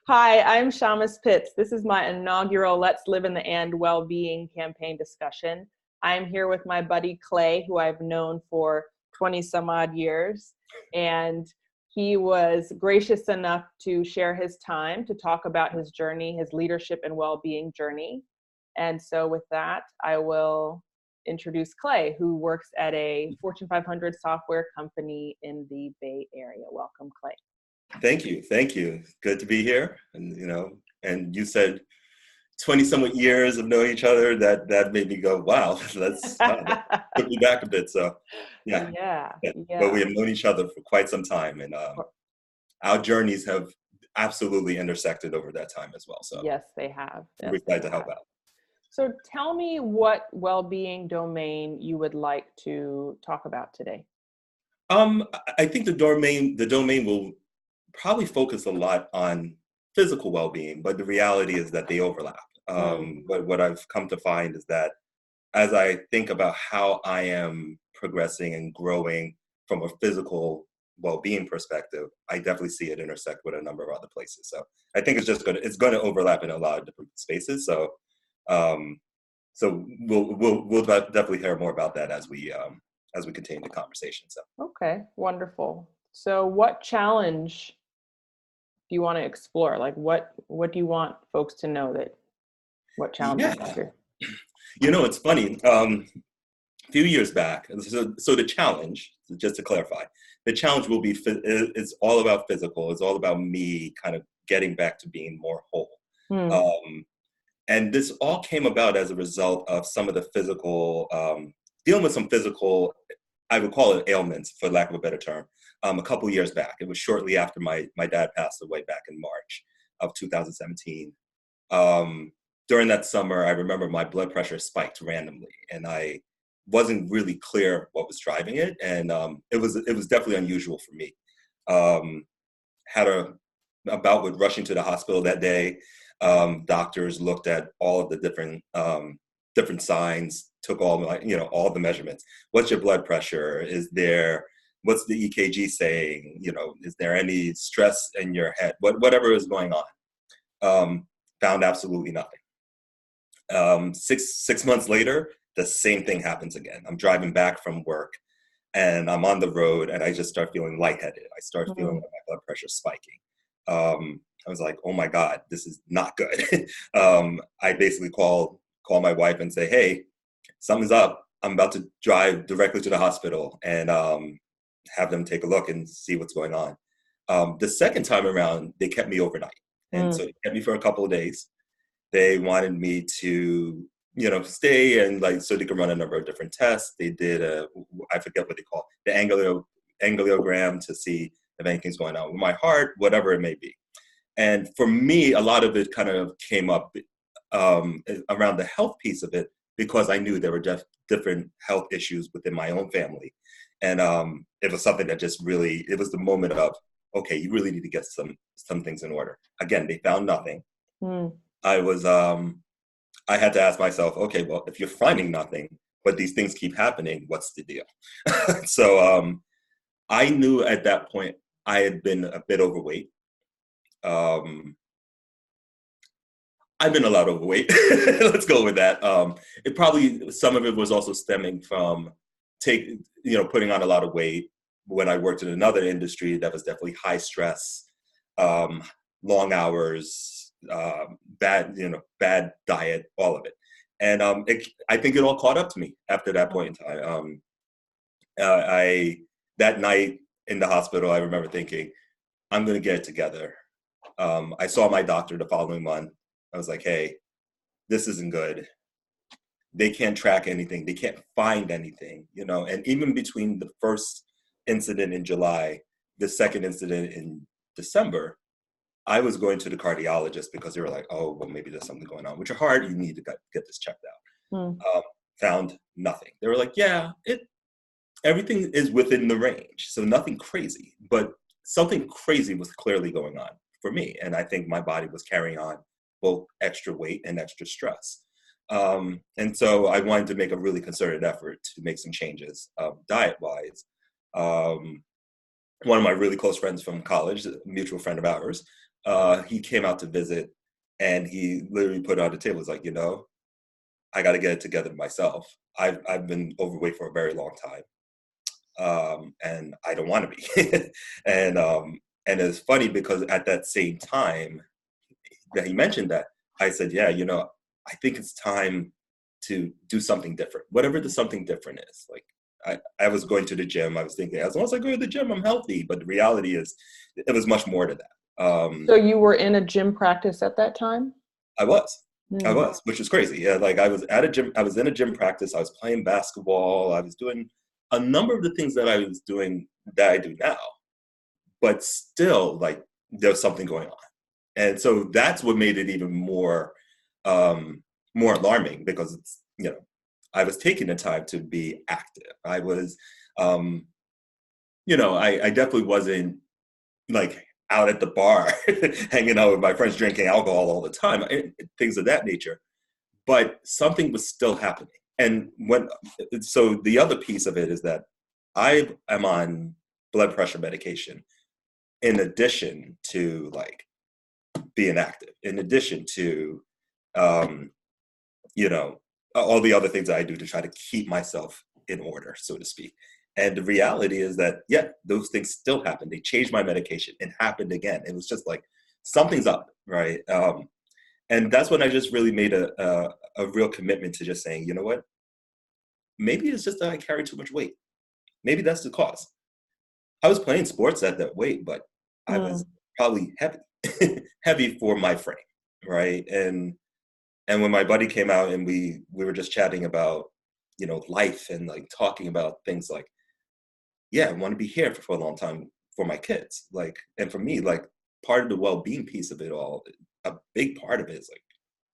Hi, I'm Shamis Pitts. This is my inaugural Let's Live in the And Wellbeing campaign discussion. I'm here with my buddy Clay, who I've known for 20 some odd years. And he was gracious enough to share his time to talk about his journey, his leadership and well-being journey. And so with that, I will introduce Clay, who works at a Fortune 500 software company in the Bay Area. Welcome, Clay. Thank you. Thank you. Good to be here. And, and you said 20 somewhat years of knowing each other, that made me go, wow, that took me back a bit. So yeah. But we have known each other for quite some time, and our journeys have absolutely intersected over that time as well. So yes, they have. We're excited to help out. So tell me what well-being domain you would like to talk about today. I think the domain will probably focus a lot on physical well-being, but the reality is that they overlap. But what I've come to find is that as I think about how I am progressing and growing from a physical well-being perspective, I definitely see it intersect with a number of other places. So I think it's going to overlap in a lot of different spaces. So we'll definitely hear more about that as we continue the conversation. So okay, wonderful. So what challenge do you want to explore? Like what do you want folks to know what challenges are here? It's funny. A few years back, so the challenge, just to clarify, the challenge will be, it's all about physical. It's all about me kind of getting back to being more whole. And this all came about as a result of some of the physical, dealing with some physical, I would call it ailments, for lack of a better term, a couple years back. It was shortly after my dad passed away back in March of 2017. During that summer, I remember my blood pressure spiked randomly, and I wasn't really clear what was driving it. And it was definitely unusual for me. Had a bout with rushing to the hospital that day. Doctors looked at all of the different signs, took all the measurements. What's your blood pressure? What's the EKG saying? Is there any stress in your head? Whatever is going on. Found absolutely nothing. 6 months later, the same thing happens again. I'm driving back from work, and I'm on the road, and I just start feeling lightheaded. I start feeling my blood pressure spiking. I was like, oh my God, this is not good. I basically call my wife and say, hey, something's up. I'm about to drive directly to the hospital and have them take a look and see what's going on. The second time around, they kept me overnight. And so they kept me for a couple of days. They wanted me to, stay and so they could run a number of different tests. They did I forget what they call it, the angiogram to see if anything's going on with my heart, whatever it may be. And for me, a lot of it kind of came up around the health piece of it, because I knew there were different health issues within my own family. And it was something that it was the moment of, okay, you really need to get some things in order. Again, they found nothing. I had to ask myself, okay, well, if you're finding nothing, but these things keep happening, what's the deal? So I knew at that point I had been a bit overweight. I've been a lot overweight. Let's go with that. It probably, some of it was also stemming from putting on a lot of weight when I worked in another industry that was definitely high stress, long hours, bad diet, all of it. And I think it all caught up to me after that point in time. That night in the hospital, I remember thinking, I'm going to get it together. I saw my doctor the following month. I was like, hey, this isn't good. They can't track anything. They can't find anything, and even between the first incident in July, the second incident in December, I was going to the cardiologist because they were like, oh, well, maybe there's something going on with your heart. You need to get this checked out. Found nothing. They were like, yeah, everything is within the range. So nothing crazy, but something crazy was clearly going on for me. And I think my body was carrying on both extra weight and extra stress. And so I wanted to make a really concerted effort to make some changes diet-wise. one of my really close friends from college, a mutual friend of ours, he came out to visit, and he literally put it on the table. Was like, I got to get it together myself. I've been overweight for a very long time, and I don't want to be. And it's funny because at that same time that he mentioned that, I said, yeah, I think it's time to do something different, whatever the something different is. Like I was going to the gym. I was thinking, as long as I go to the gym, I'm healthy. But the reality is, it was much more to that. So you were in a gym practice at that time? I was. I Mm. was, which was crazy. Yeah, like I was at a gym. I was in a gym practice. I was playing basketball. I was doing a number of the things that I was doing that I do now. But still, like, there's something going on, and so that's what made it even um, more alarming, because it's I was taking the time to be active. I was, I definitely wasn't like out at the bar hanging out with my friends drinking alcohol all the time, things of that nature. But something was still happening. And so the other piece of it is that I am on blood pressure medication in addition to like being active, in addition to, um, all the other things that I do to try to keep myself in order, so to speak. And the reality is that, yeah, those things still happen. They changed my medication. It happened again. It was just like, something's up, right? And that's when I just really made a real commitment to just saying, you know what? Maybe it's just that I carry too much weight. Maybe that's the cause. I was playing sports at that weight, but I was Mm. probably heavy, heavy for my frame, right? And when my buddy came out and we were just chatting about, life, and like talking about things like, yeah, I want to be here for a long time for my kids. Like, and for me, like, part of the well-being piece of it all, a big part of it is like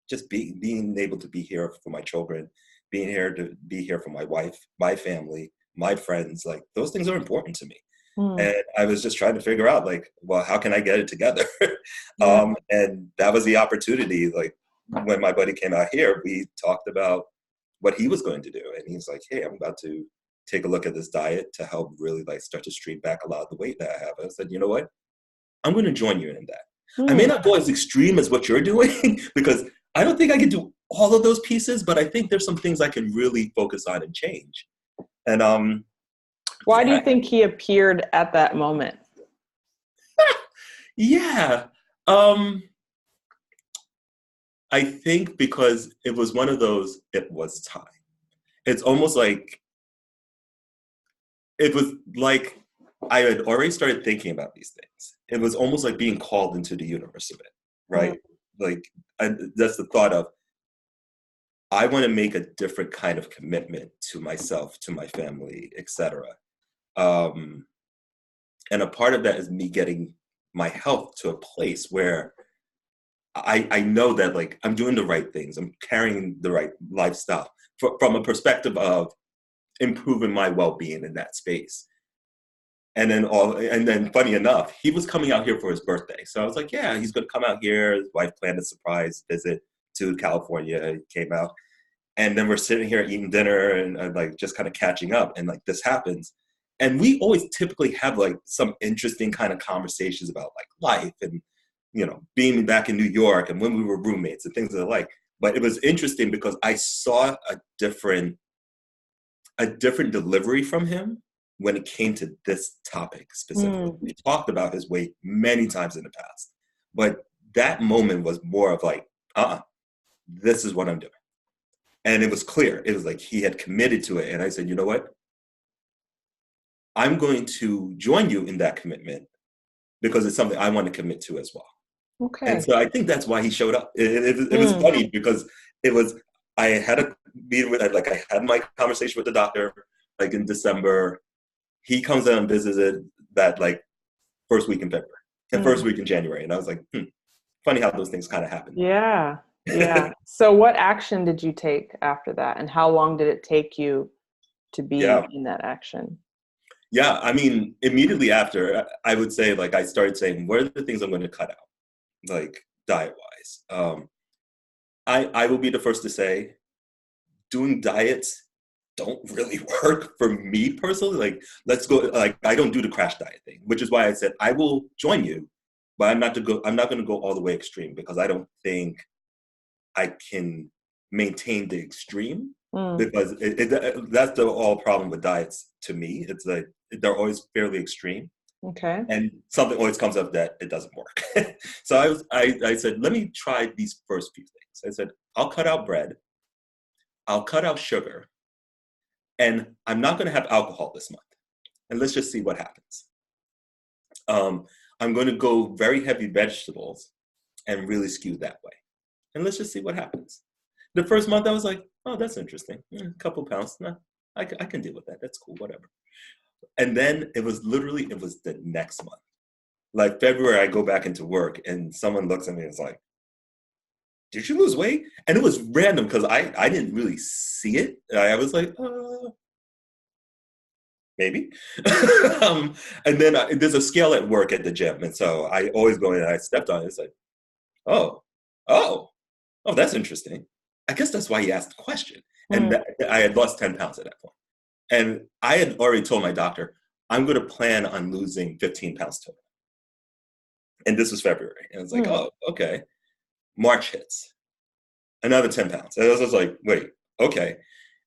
just being able to be here for my children, being here to be here for my wife, my family, my friends. Like, those things are important to me. Mm. And I was just trying to figure out, like, well, how can I get it together? Yeah. And that was the opportunity. Like, when my buddy came out here, we talked about what he was going to do. And he was like, hey, I'm about to take a look at this diet to help really like start to stream back a lot of the weight that I have. I said, you know what? I'm going to join you in that. I may Mm. not go as extreme as what you're doing because I don't think I can do all of those pieces, but I think there's some things I can really focus on and change. And Why do you yeah, think he appeared at that moment? yeah. Um, I think because it was one of those, it was time. It's almost like, it was like I had already started thinking about these things. It was almost like being called into the universe of it, Mm. right? Like, that's the thought of, I want to make a different kind of commitment to myself, to my family, etc. Um, and a part of that is me getting my health to a place where I know that like I'm doing the right things, I'm carrying the right lifestyle from a perspective of improving my well-being in that space. And then funny enough, he was coming out here for his birthday. So I was like, yeah, he's gonna come out here. His wife planned a surprise visit to California. He came out. And then we're sitting here eating dinner and like just kind of catching up. And like this happens. And we always typically have like some interesting kind of conversations about like life and, being back in New York and when we were roommates and things of the like. But it was interesting because I saw a different delivery from him when it came to this topic specifically. Mm. We talked about his weight many times in the past, but that moment was more of like, this is what I'm doing. And it was clear. It was like he had committed to it. And I said, you know what? I'm going to join you in that commitment because it's something I want to commit to as well. And Okay. so I think that's why he showed up. It was Mm. funny because it was, I had a meeting with, like, I had my conversation with the doctor, like in December. He comes out and visits it that like first week in February and first Mm. week in January. And I was like, funny how those things kind of happen. Yeah. Yeah. So what action did you take after that? And how long did it take you to be Yeah. in that action? Yeah. I mean, immediately after, I would say, like, I started saying, what are the things I'm going to cut out, like diet wise? I will be the first to say, doing diets don't really work for me personally. Like, let's go, like, I don't do the crash diet thing, which is why I said, I will join you, but I'm not going to go all the way extreme, because I don't think I can maintain the extreme, because that's the all problem with diets to me. It's like, they're always fairly extreme. Okay. And something always comes up that it doesn't work. So I said, let me try these first few things. I said, I'll cut out bread. I'll cut out sugar. And I'm not going to have alcohol this month. And let's just see what happens. I'm going to go very heavy vegetables and really skew that way. And let's just see what happens. The first month I was like, oh, that's interesting. A couple pounds. No, I can deal with that. That's cool, whatever. And then it was the next month. Like February, I go back into work and someone looks at me and is like, did you lose weight? And it was random because I didn't really see it. I was like, maybe. And then there's a scale at work at the gym. And so I always go in and I stepped on it. It's like, oh, that's interesting. I guess that's why he asked the question. And I had lost 10 pounds at that point. And I had already told my doctor, I'm going to plan on losing 15 pounds total. And this was February. And I was like, oh, okay. March hits. Another 10 pounds. And I was just like, wait, okay.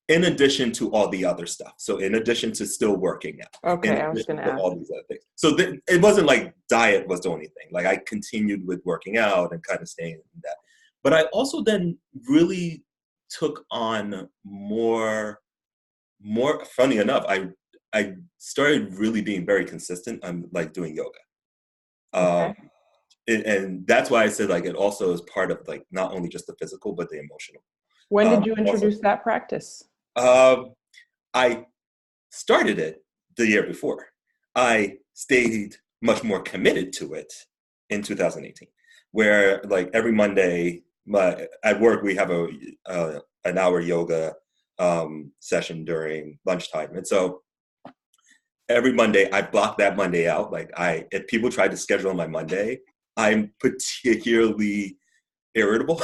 In addition to all the other stuff. So in addition to still working out. Okay, I was going to ask. All these other things. So it wasn't like diet was the only thing. Like I continued with working out and kind of staying in that. But I also then really took on more, funny enough, I started really being very consistent on like doing yoga. Okay. And that's why I said like it also is part of like not only just the physical but the emotional. When did you introduce that practice? I started it the year before. I stayed much more committed to it in 2018, where like every Monday at work we have an hour yoga session during lunchtime, and so every Monday I block that Monday out. Like if people try to schedule my Monday, I'm particularly irritable.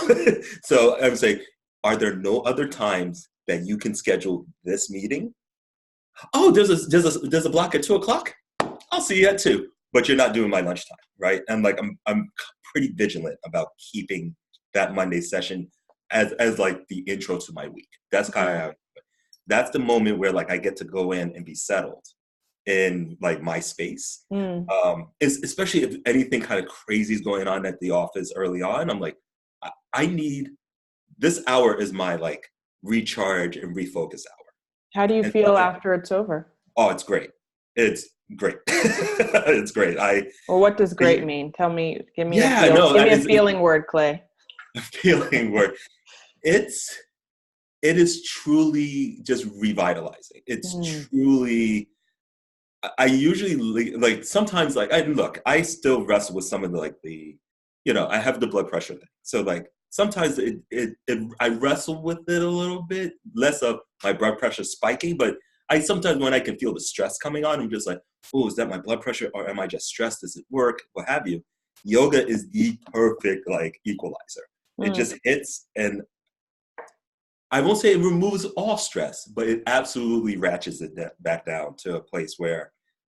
So I would say, are there no other times that you can schedule this meeting? Oh, there's a block at 2:00. I'll see you at 2, but you're not doing my lunchtime, right? And like I'm pretty vigilant about keeping that Monday session as like the intro to my week. That's kind of that's the moment where like I get to go in and be settled in like my space. Especially if anything kind of crazy is going on at the office early on. I'm like, I need this hour is my like recharge and refocus hour. How do you feel after it's over? Oh, it's great. It's great. It's great. Well, what does great mean? Tell me, give me a feeling word, Clay. A feeling word. It is truly just revitalizing. It's truly, I usually like sometimes like I still wrestle with some of the I have the blood pressure thing. So like sometimes I wrestle with it a little bit, less of my blood pressure spiking, but sometimes when I can feel the stress coming on, I'm just like, oh, is that my blood pressure or am I just stressed? Does it work? What have you? Yoga is the perfect like equalizer. It just hits, and I won't say it removes all stress, but it absolutely ratchets it back down to a place where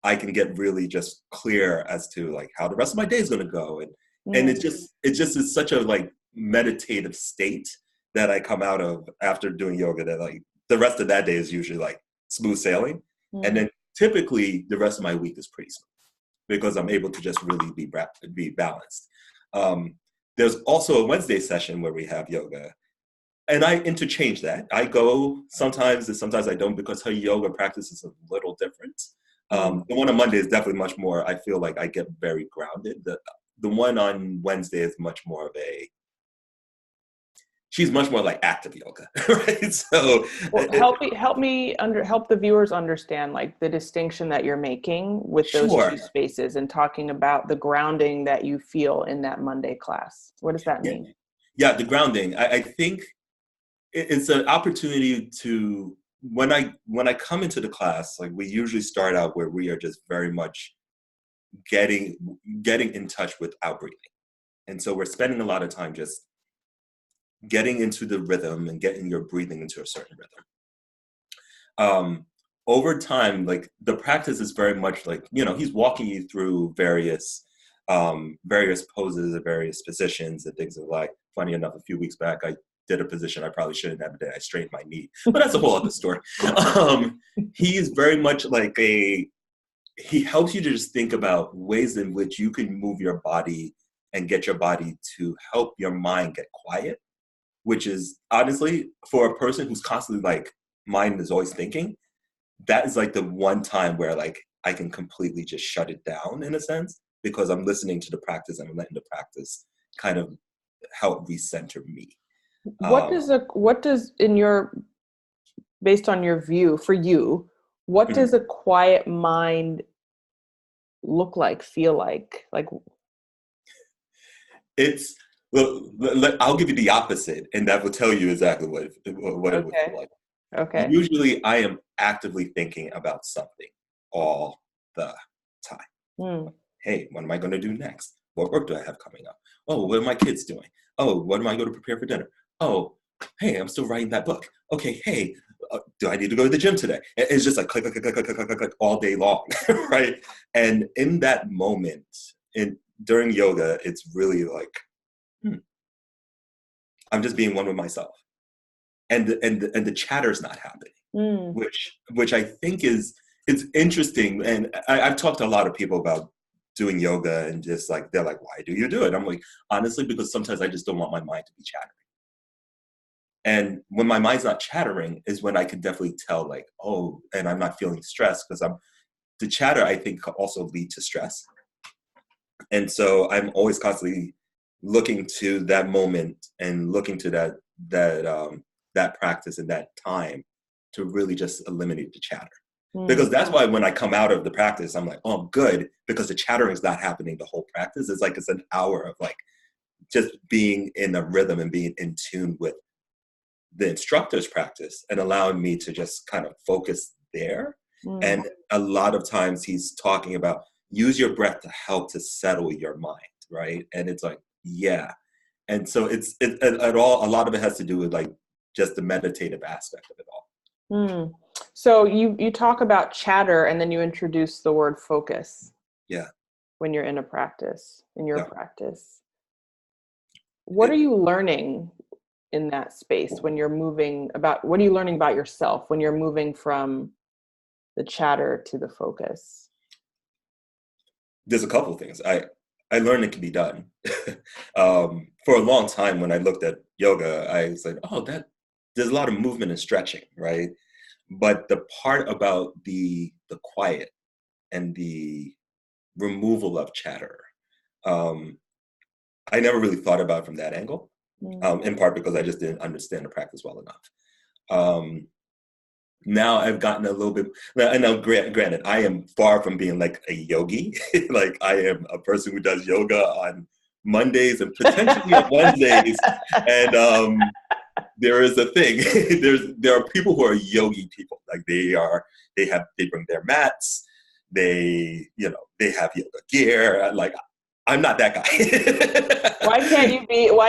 I can get really just clear as to like how the rest of my day is going to go. And it just is such a like meditative state that I come out of after doing yoga that like the rest of that day is usually like smooth sailing. And then typically the rest of my week is pretty smooth because I'm able to just really be balanced. There's also a Wednesday session where we have yoga. And I interchange that. I go sometimes and sometimes I don't because her yoga practice is a little different. The one on Monday is definitely much more, I feel like I get very grounded. The one on Wednesday is much more of she's much more like active yoga, right? So help the viewers understand like the distinction that you're making with those two spaces and talking about the grounding that you feel in that Monday class. What does that mean? Yeah, the grounding. I think it's an opportunity to, when I come into the class, like we usually start out where we are just very much getting in touch with our breathing. And so we're spending a lot of time just getting into the rhythm and getting your breathing into a certain rhythm. Over time, like the practice is very much like, he's walking you through various poses and various positions and things of like. Funny enough, a few weeks back, I did a position I probably shouldn't have done. I strained my knee, but that's a whole other story. He's very much like he helps you to just think about ways in which you can move your body and get your body to help your mind get quiet, which is honestly, for a person who's constantly like, mind is always thinking, that is like the one time where like I can completely just shut it down in a sense, because I'm listening to the practice and I'm letting the practice kind of help recenter me. What does in your, based on your view for you, what does a quiet mind look like, feel like? Like, it's, well, I'll give you the opposite, and that will tell you exactly what it would feel like. Okay. Usually I am actively thinking about something all the time. Hey, what am I going to do next? What work do I have coming up? Oh, what are my kids doing? Oh, what am I going to prepare for dinner? Oh, hey, I'm still writing that book. Okay, hey, do I need to go to the gym today? It's just like click, click, click, click, click, click, click all day long, right? And in that moment, during yoga, it's really like, I'm just being one with myself, and the chatter's not happening, which I think is interesting. And I've talked to a lot of people about doing yoga, and just like they're like, why do you do it? I'm like, honestly, because sometimes I just don't want my mind to be chattering. And when my mind's not chattering is when I can definitely tell, like, oh, and I'm not feeling stressed, because the chatter, I think, can also lead to stress. And so I'm always constantly looking to that moment and looking to that practice and that time to really just eliminate the chatter. Because that's why when I come out of the practice, I'm like, oh, I'm good, because the chattering is not happening the whole practice. It's like it's an hour of like just being in a rhythm and being in tune with the instructor's practice and allowing me to just kind of focus there. And a lot of times he's talking about use your breath to help to settle your mind, right? And it's like, yeah. And so it's at all, a lot of it has to do with like just the meditative aspect of it all. So you talk about chatter, and then you introduce the word focus. Yeah. When you're in a practice, in your practice, what are you learning in that space when you're moving about? What are you learning about yourself when you're moving from the chatter to the focus? There's a couple of things. I learned it can be done. For a long time, when I looked at yoga, I was like, oh, there's a lot of movement and stretching, right? But the part about the quiet and the removal of chatter, I never really thought about it from that angle, in part because I just didn't understand the practice well enough. Now I've gotten a little bit, and now granted, I am far from being like a yogi. Like I am a person who does yoga on Mondays and potentially on Wednesdays. And there is a thing. There are people who are yogi people. Like they bring their mats. They have yoga gear. Like I'm not that guy. Why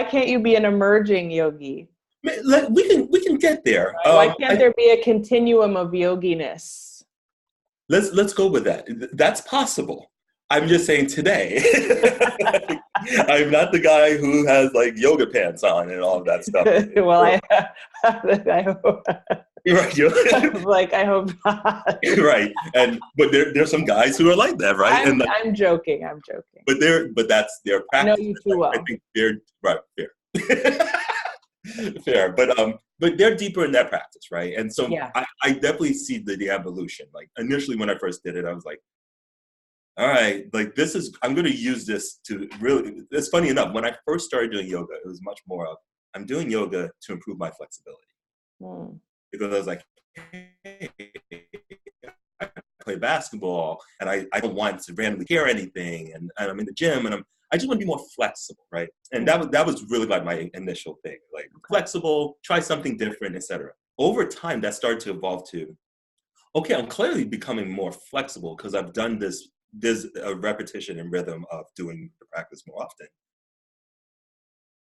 can't you be an emerging yogi? We can get there. Why can't there be a continuum of yoginess? Let's go with that. That's possible. I'm just saying today, I'm not the guy who has like yoga pants on and all of that stuff. Well, I hope. Right. Like, I hope not. Right. But there's some guys who are like that, right? I'm joking. But that's their practice. I know you too well. I think they're right. Fair. Fair. But they're deeper in that practice, right? And so I definitely see the evolution. Like initially when I first did it, I was like, all right, like I'm going to use this to really, it's funny enough, when I first started doing yoga, it was much more of, I'm doing yoga to improve my flexibility. Because I was like, hey, I play basketball and I don't want to randomly hear anything, and I'm in the gym and I just want to be more flexible, right? And that was really like my initial thing, like flexible, try something different, etc. Over time, that started to evolve to, okay, I'm clearly becoming more flexible because I've done this. There's a repetition and rhythm of doing the practice more often.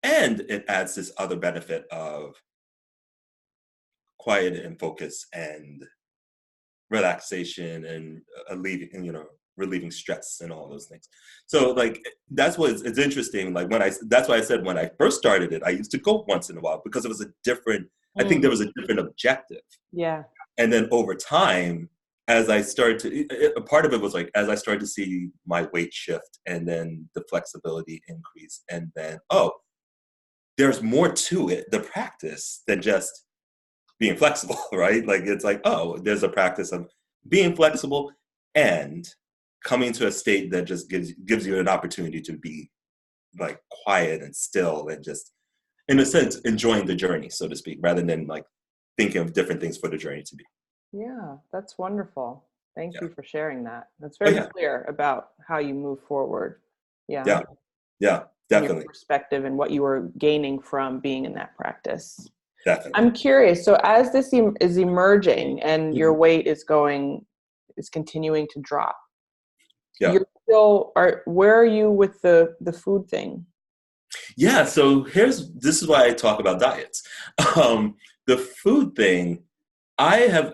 And it adds this other benefit of quiet and focus and relaxation and relieving stress and all those things. So like that's what it's interesting. Like that's why I said when I first started it, I used to go once in a while because it was a different. I think there was a different objective. Yeah. And then over time, as I started to, a part of it was like as I started to see my weight shift, and then the flexibility increase, and then there's more to it, the practice, than just being flexible, right? Like it's like, there's a practice of being flexible and coming to a state that just gives you an opportunity to be like quiet and still and just, in a sense, enjoying the journey, so to speak, rather than like thinking of different things for the journey to be. Yeah, that's wonderful. Thank you for sharing that. That's Oh, very yeah. clear about how you move forward. Yeah, And definitely. your perspective and what you were gaining from being in that practice. Definitely. I'm curious. So as this is emerging and your weight is continuing to drop, you're still where are you with the food thing? Yeah, so this is why I talk about diets. The food thing, I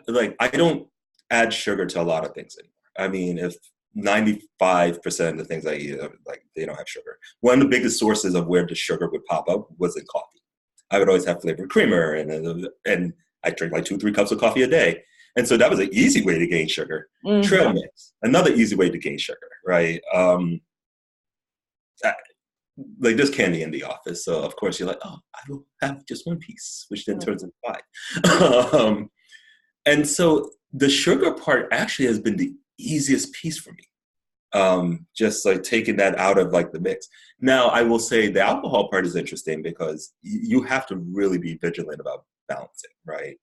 don't add sugar to a lot of things anymore. I mean, if 95% of the things I eat, like they don't have sugar. One of the biggest sources of where the sugar would pop up was in coffee. I would always have flavored creamer, and I drink like 2-3 cups of coffee a day. And so that was an easy way to gain sugar. Trail mix, another easy way to gain sugar, right? Like there's candy in the office, so of course you're like, I will have just one piece, which then turns into 5. And so the sugar part actually has been the easiest piece for me. Just like taking that out of like the mix. Now I will say the alcohol part is interesting because you have to really be vigilant about balancing, right?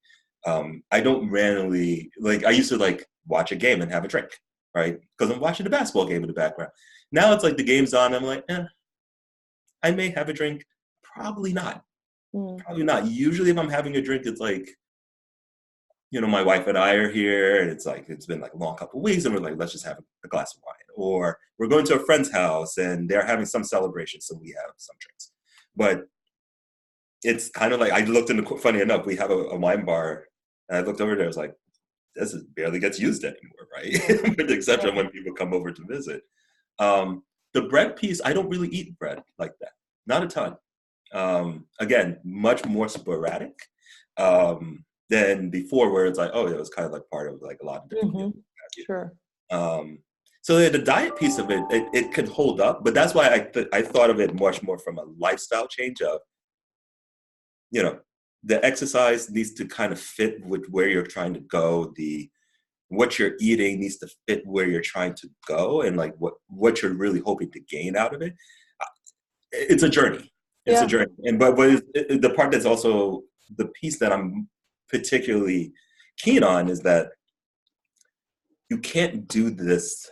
I don't randomly, like I used to like watch a game and have a drink, right? Because I'm watching the basketball game in the background. Now it's like the game's on, I'm like, I may have a drink. Probably not. Probably not. Usually if I'm having a drink, it's like, my wife and I are here and it's been like a long couple of weeks and we're like, let's just have a glass of wine. Or we're going to a friend's house and they're having some celebration, so we have some drinks. But it's kind of like, I looked funny enough, we have a wine bar and I looked over there, I was like, this barely gets used anymore, right? With the exception of when people come over to visit. The bread piece, I don't really eat bread like that. Not a ton. Again, much more sporadic than before, where it's like, it was kind of like part of like a lot of different meals. Sure. So the diet piece of it can hold up, but that's why I thought of it much more from a lifestyle change of, the exercise needs to kind of fit with where you're trying to go. What you're eating needs to fit where you're trying to go, and like what you're really hoping to gain out of it. It's a journey. It's a journey. And but the part that's also the piece that I'm particularly keen on is that you can't do this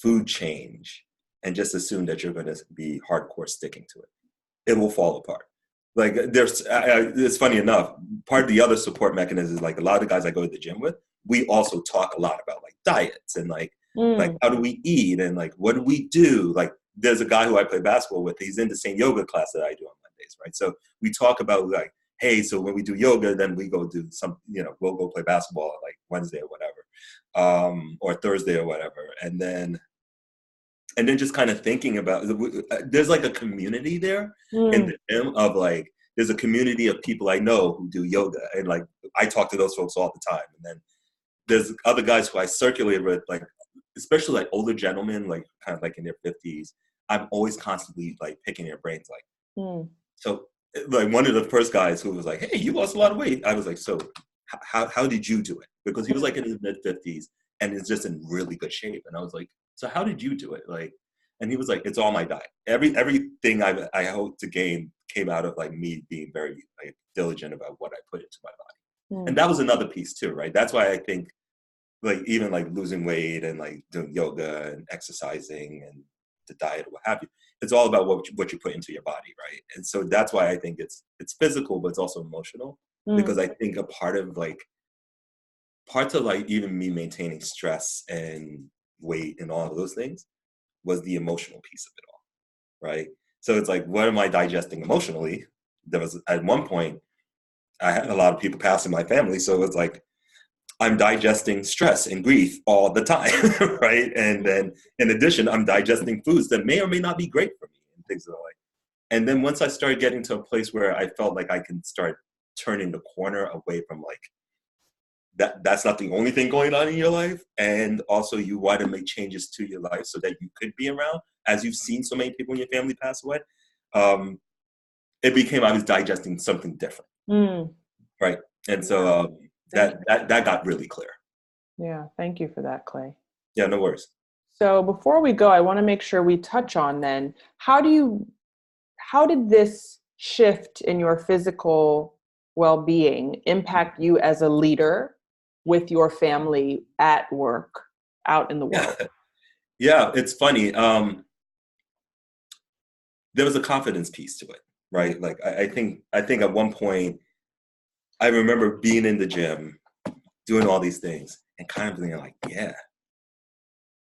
food change and just assume that you're going to be hardcore sticking to it. It will fall apart. Like it's funny enough, part of the other support mechanism is like a lot of the guys I go to the gym with, we also talk a lot about like diets and like how do we eat and like what do we do? Like there's a guy who I play basketball with, he's in the same yoga class that I do on Mondays, right? So we talk about like, hey, so when we do yoga, then we go do some, we'll go play basketball like Wednesday or whatever, or Thursday or whatever. And then just kind of thinking about, there's like a community there in the gym of like, there's a community of people I know who do yoga. And like, I talk to those folks all the time. And then there's other guys who I circulate with, like, especially like older gentlemen, like kind of like in their 50s. I'm always constantly like picking their brains. Like, so like one of the first guys who was like, hey, you lost a lot of weight. I was like, so how did you do it? Because he was like in his mid 50s and is just in really good shape. And I was like, so how did you do it? Like, and he was like, it's all my diet. Everything I hope to gain came out of like me being very like diligent about what I put into my body. And that was another piece too, right? That's why I think like even like losing weight and like doing yoga and exercising and the diet, what have you, it's all about what you put into your body, right? And so that's why I think it's physical, but it's also emotional, because I think parts of like even me maintaining stress and weight and all of those things was the emotional piece of it all, right? So it's like, what am I digesting emotionally? There was at one point I had a lot of people pass in my family, so it's like I'm digesting stress and grief all the time, right? And then in addition, I'm digesting foods that may or may not be great for me and things like that. And then once I started getting to a place where I felt like I can start turning the corner away from like that's not the only thing going on in your life. And also you want to make changes to your life so that you could be around, as you've seen so many people in your family pass away. It became I was digesting something different. Right. And so that got really clear. Yeah. Thank you for that, Clay. Yeah, no worries. So before we go, I want to make sure we touch on then, how did this shift in your physical well-being impact you as a leader with your family at work, out in the world? Yeah, it's funny. There was a confidence piece to it, right? Like I think at one point I remember being in the gym, doing all these things, and kind of being like, yeah,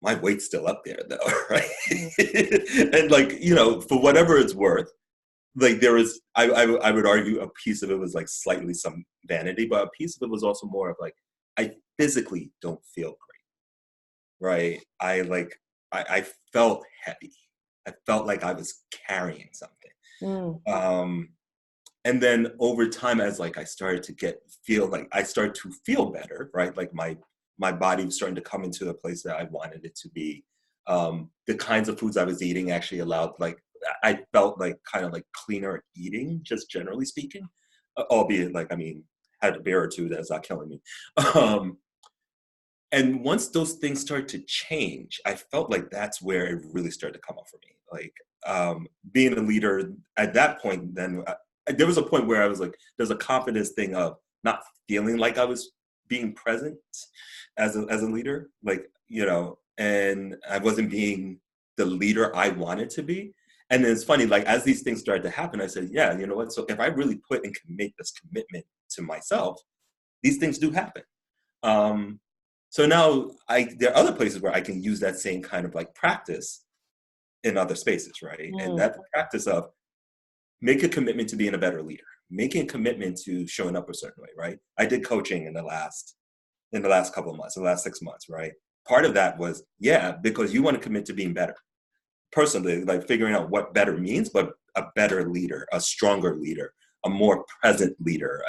my weight's still up there though, right? And like, you know, for whatever it's worth, like there was, I would argue a piece of it was like slightly some vanity, but a piece of it was also more of like, I physically don't feel great, right? I felt heavy. I felt like I was carrying something. And then over time, as like I started to I started to feel better, right? Like my body was starting to come into a place that I wanted it to be. The kinds of foods I was eating actually allowed, like, I felt like kind of like cleaner eating, just generally speaking, albeit like, I mean, had a beer or two that's not killing me. And once those things started to change, I felt like that's where it really started to come up for me. Like being a leader at that point, then there was a point where I was like, there's a confidence thing of not feeling like I was being present as a leader, like, you know, and I wasn't being the leader I wanted to be. And then it's funny, like as these things started to happen, I said, yeah, you know what? So if I really put and make this commitment to myself, these things do happen. So now there are other places where I can use that same kind of like practice in other spaces, right? And that practice of make a commitment to being a better leader, making a commitment to showing up a certain way, right? I did coaching in the last couple of months, in the last 6 months, right? Part of that was, yeah, because you want to commit to being better. Personally, like figuring out what better means, but a better leader, a stronger leader, a more present leader,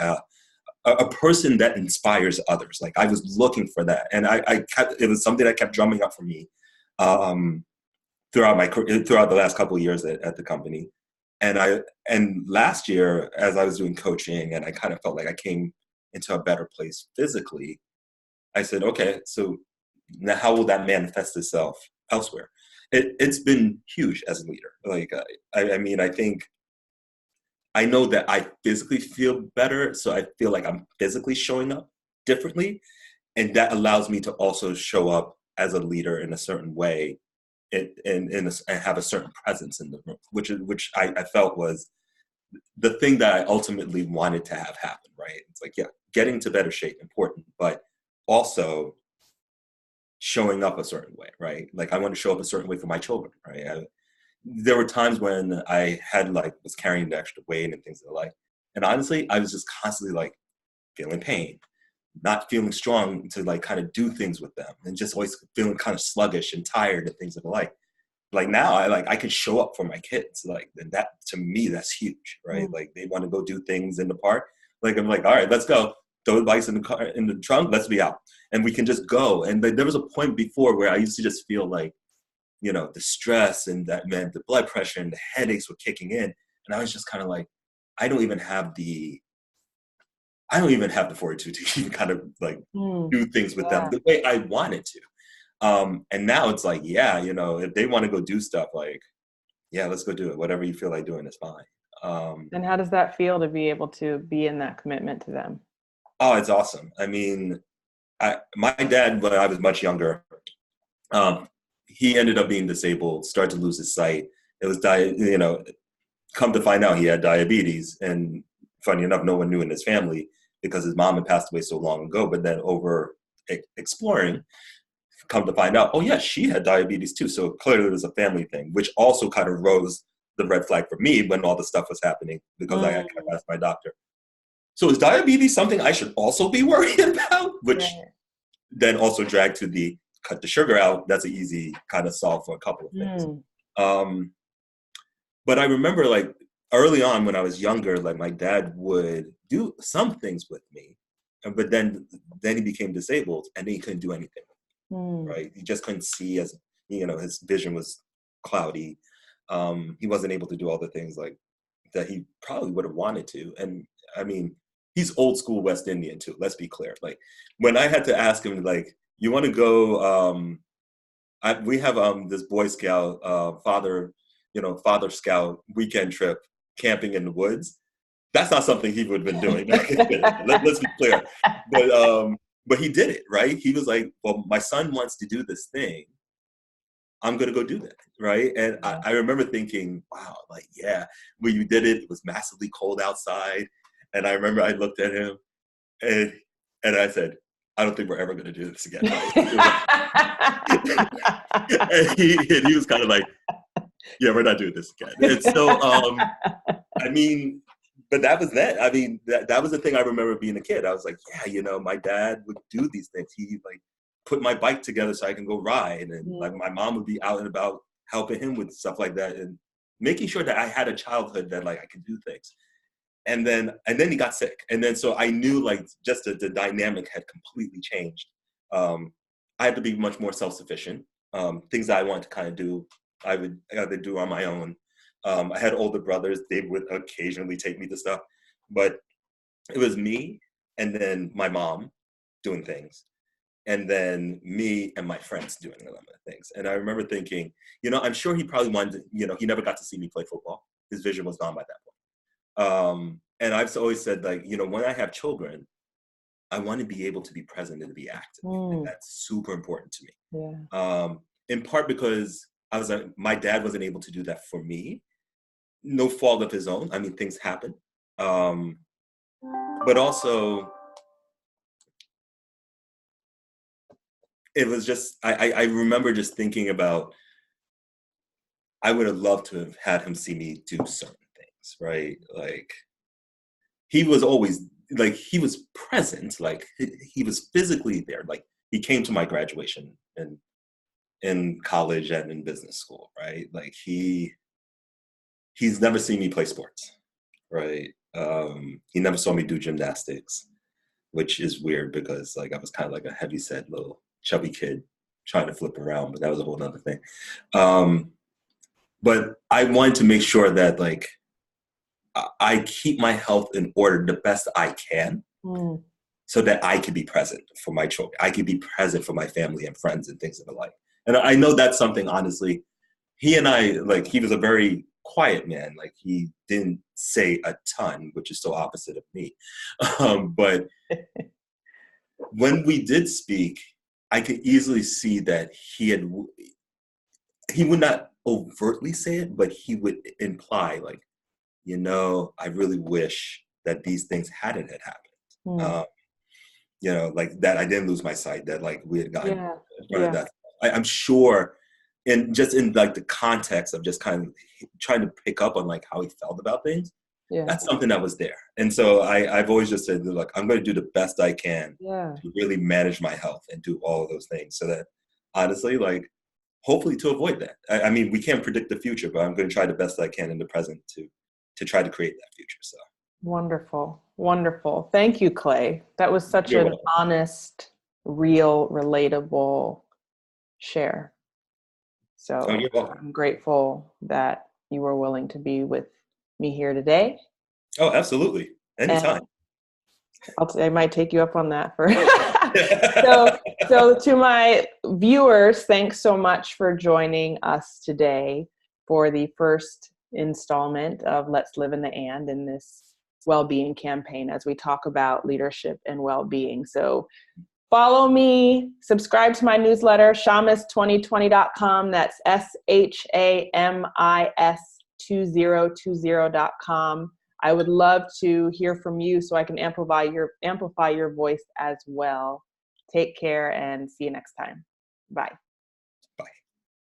a person that inspires others. Like I was looking for that, and it was something that kept drumming up for me throughout the last couple of years at the company. And last year, as I was doing coaching, and I kind of felt like I came into a better place physically, I said, okay, so now how will that manifest itself elsewhere? It's been huge as a leader. Like I mean, I think I know that I physically feel better, so I feel like I'm physically showing up differently, and that allows me to also show up as a leader in a certain way, and have a certain presence in the room, which I felt was the thing that I ultimately wanted to have happen. Right? It's like, yeah, getting to better shape important, but also showing up a certain way. Right? Like I want to show up a certain way for my children. Right? There were times when I had like was carrying the extra weight and things like, and honestly, I was just constantly like feeling pain, not feeling strong to like kind of do things with them, and just always feeling kind of sluggish and tired and things like. Like now, I can show up for my kids, like, and that to me that's huge, right? Like they want to go do things in the park, like I'm like, all right, let's go. Throw the bikes in the car in the trunk, let's be out, and we can just go. And there was a point before where I used to just feel like, you know, the stress and that meant the blood pressure and the headaches were kicking in. And I was just kind of like, I don't even have the fortitude to even kind of like do things with them the way I wanted to. And now it's like, yeah, you know, if they want to go do stuff, like, yeah, let's go do it. Whatever you feel like doing is fine. And how does that feel to be able to be in that commitment to them? Oh, it's awesome. I mean, my dad, when I was much younger, he ended up being disabled, started to lose his sight. It was, you know, come to find out he had diabetes. And funny enough, no one knew in his family because his mom had passed away so long ago. But then over exploring, come to find out, oh yeah, she had diabetes too. So clearly it was a family thing, which also kind of rose the red flag for me when all the stuff was happening because I had kept asking my doctor. so is diabetes something I should also be worried about? Which then also dragged to the cut the sugar out. That's an easy kind of solve for a couple of things. But I remember like early on when I was younger, like my dad would do some things with me, but then he became disabled and then he couldn't do anything, right? He just couldn't see, as you know, his vision was cloudy. He wasn't able to do all the things like that he probably would have wanted to. And I mean, he's old school West Indian too. Let's be clear. Like when I had to ask him, like, you want to go? We have this Boy Scout father Scout weekend trip camping in the woods. That's not something he would have been doing. Let's be clear. But he did it, right? He was like, well, my son wants to do this thing. I'm going to go do that, right? And I remember thinking, wow, like, yeah, when you did it, it was massively cold outside. And I remember I looked at him and I said, I don't think we're ever going to do this again. and he was kind of like, yeah, we're not doing this again. And so, I mean, but that was that. I mean, that was the thing I remember being a kid. I was like, yeah, you know, my dad would do these things. He like put my bike together so I can go ride. And like my mom would be out and about helping him with stuff like that and making sure that I had a childhood that like I could do things. And then he got sick. And then so I knew like just the dynamic had completely changed. I had to be much more self-sufficient. Things that I wanted to kind of do, I would either do on my own. I had older brothers. They would occasionally take me to stuff. But it was me and then my mom doing things. And then me and my friends doing a lot of things. And I remember thinking, you know, I'm sure he probably wanted to, you know, he never got to see me play football. His vision was gone by that point. And I've always said, like, you know, when I have children, I want to be able to be present and to be active. And that's super important to me. Yeah. In part because I was like, my dad wasn't able to do that for me. No fault of his own. I mean, things happen. But also, it was just, I remember just thinking about, I would have loved to have had him see me do certain things, right? Like, he was always, like, he was present, like, he was physically there. Like, he came to my graduation in college and in business school, right? Like, he's never seen me play sports, right? He never saw me do gymnastics, which is weird because, like, I was kind of like a heavyset little chubby kid trying to flip around, but that was a whole nother thing. But I wanted to make sure that, like, I keep my health in order the best I can so that I could be present for my children. I could be present for my family and friends and things of the like. And I know that's something, honestly, he and I, like, he was a very quiet man. Like, he didn't say a ton, which is so opposite of me. But when we did speak, I could easily see that he would not overtly say it, but he would imply, like, you know, I really wish that these things hadn't had happened. You know, like that I didn't lose my sight, that like we had gotten in front of that. I'm sure, and just in like the context of just kind of trying to pick up on like how he felt about things, that's something that was there. And so I've always just said, look, I'm going to do the best I can to really manage my health and do all of those things so that, honestly, like, hopefully to avoid that. I mean, we can't predict the future, but I'm going to try the best I can in the present to try to create that future. So wonderful. Wonderful. Thank you, Clay. That was such an honest, real, relatable share. So I'm grateful that you were willing to be with me here today. Oh, absolutely. Anytime. I might take you up on that for so to my viewers, thanks so much for joining us today for the first installment of Let's Live in the And in this well-being campaign as we talk about leadership and well-being. So follow me, subscribe to my newsletter, shamis2020.com. That's shamis2020.com. I would love to hear from you so I can amplify your voice as well. Take care and see you next time. Bye.